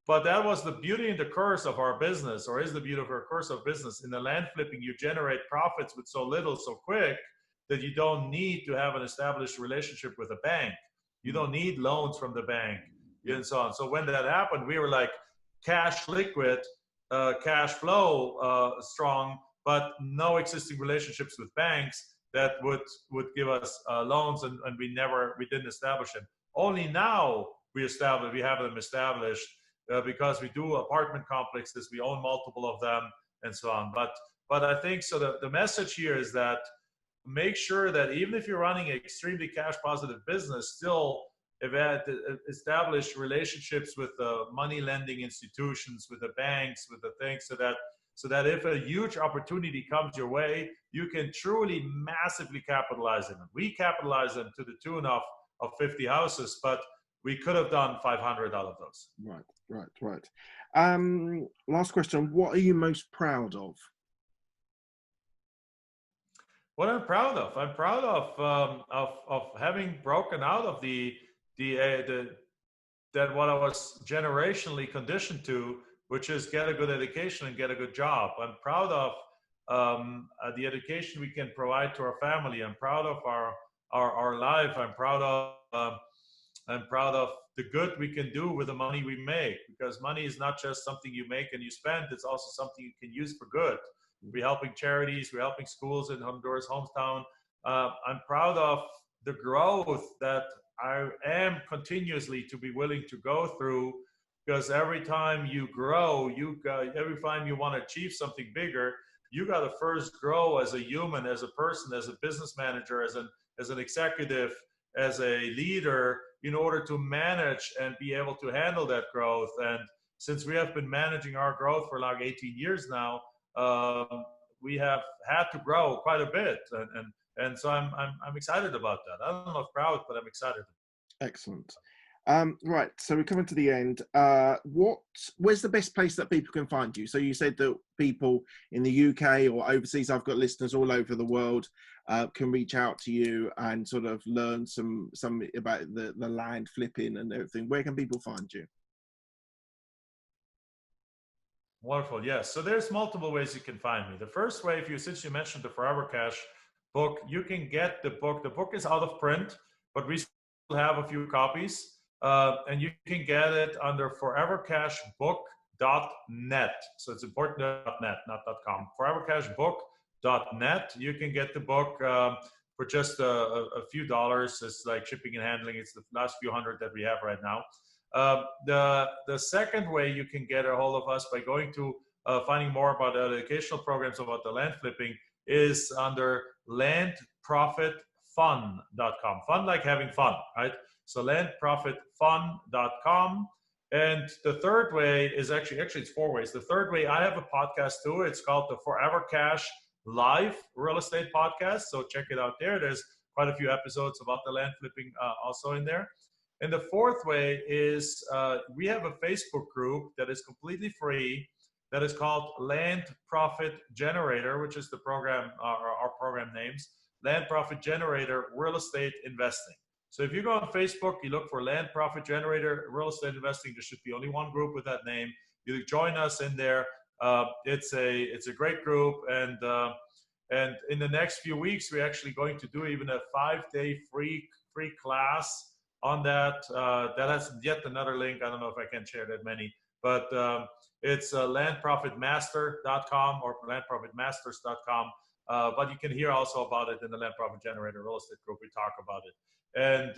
Speaker 2: But that was the beauty and the curse of our business, or is the beauty of our curse of business. In the land flipping, you generate profits with so little, so quick, that you don't need to have an established relationship with a bank. You don't need loans from the bank and so on. So when that happened, we were like cash liquid, cash flow strong, but no existing relationships with banks that would give us loans, and we didn't establish them. Only now we have them established. Because we do apartment complexes, we own multiple of them, and so on. But I think so. The message here is that make sure that even if you're running an extremely cash positive business, still establish relationships with the money lending institutions, with the banks, with the things, so that if a huge opportunity comes your way, you can truly massively capitalize on them. We capitalize them to the tune of 50 houses, but we could have done 500 out of those.
Speaker 1: Right. Last question. What are you most proud of?
Speaker 2: What I'm proud of? I'm proud of having broken out of that what I was generationally conditioned to, which is get a good education and get a good job. I'm proud of the education we can provide to our family. I'm proud of our life. I'm proud of the good we can do with the money we make, because money is not just something you make and you spend, it's also something you can use for good. We're helping charities, we're helping schools in Honduras, hometown. I'm proud of the growth that I am continuously to be willing to go through, because every time you grow, every time you want to achieve something bigger, you got to first grow as a human, as a person, as a business manager, as an executive, as a leader, in order to manage and be able to handle that growth. And since we have been managing our growth for like 18 years now, we have had to grow quite a bit. And so I'm excited about that. I don't know if proud, but I'm excited.
Speaker 1: Excellent. Right, so we're coming to the end. Where's the best place that people can find you? So you said that people in the UK or overseas, I've got listeners all over the world, can reach out to you and sort of learn some about the land flipping and everything. Where can people find you?
Speaker 2: Wonderful. Yes. So there's multiple ways you can find me. The first way, since you mentioned the Forever Cash book, you can get the book. The book is out of print, but we still have a few copies. And you can get it under forevercashbook.net. So it's important, .net, not .com. Forevercashbook.net. You can get the book for just a few dollars. It's like shipping and handling. It's the last few hundred that we have right now. The second way you can get a hold of us by going to finding more about the educational programs about the land flipping is under landprofitfun.com. Fun like having fun, right? So landprofitfun.com. And the third way is actually it's four ways. The third way, I have a podcast too. It's called the Forever Cash Live Real Estate Podcast. So check it out there. There's quite a few episodes about the land flipping also in there. And the fourth way is we have a Facebook group that is completely free that is called Land Profit Generator, which is the program, our program names, Land Profit Generator Real Estate Investing. So if you go on Facebook, you look for Land Profit Generator Real Estate Investing, there should be only one group with that name. You join us in there. It's a great group, and in the next few weeks, we're actually going to do even a 5-day free class on that. That has yet another link. I don't know if I can share that many, but it's landprofitmaster.com or landprofitmasters.com. But you can hear also about it in the Land Profit Generator Real Estate Group. We talk about it. And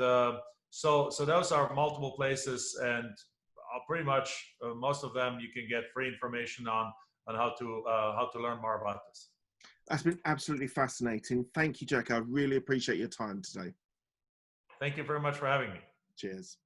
Speaker 2: so those are multiple places, and pretty much most of them you can get free information on how to learn more about this.
Speaker 1: That's been absolutely fascinating. Thank you, Jack. I really appreciate your time today.
Speaker 2: Thank you very much for having me.
Speaker 1: Cheers.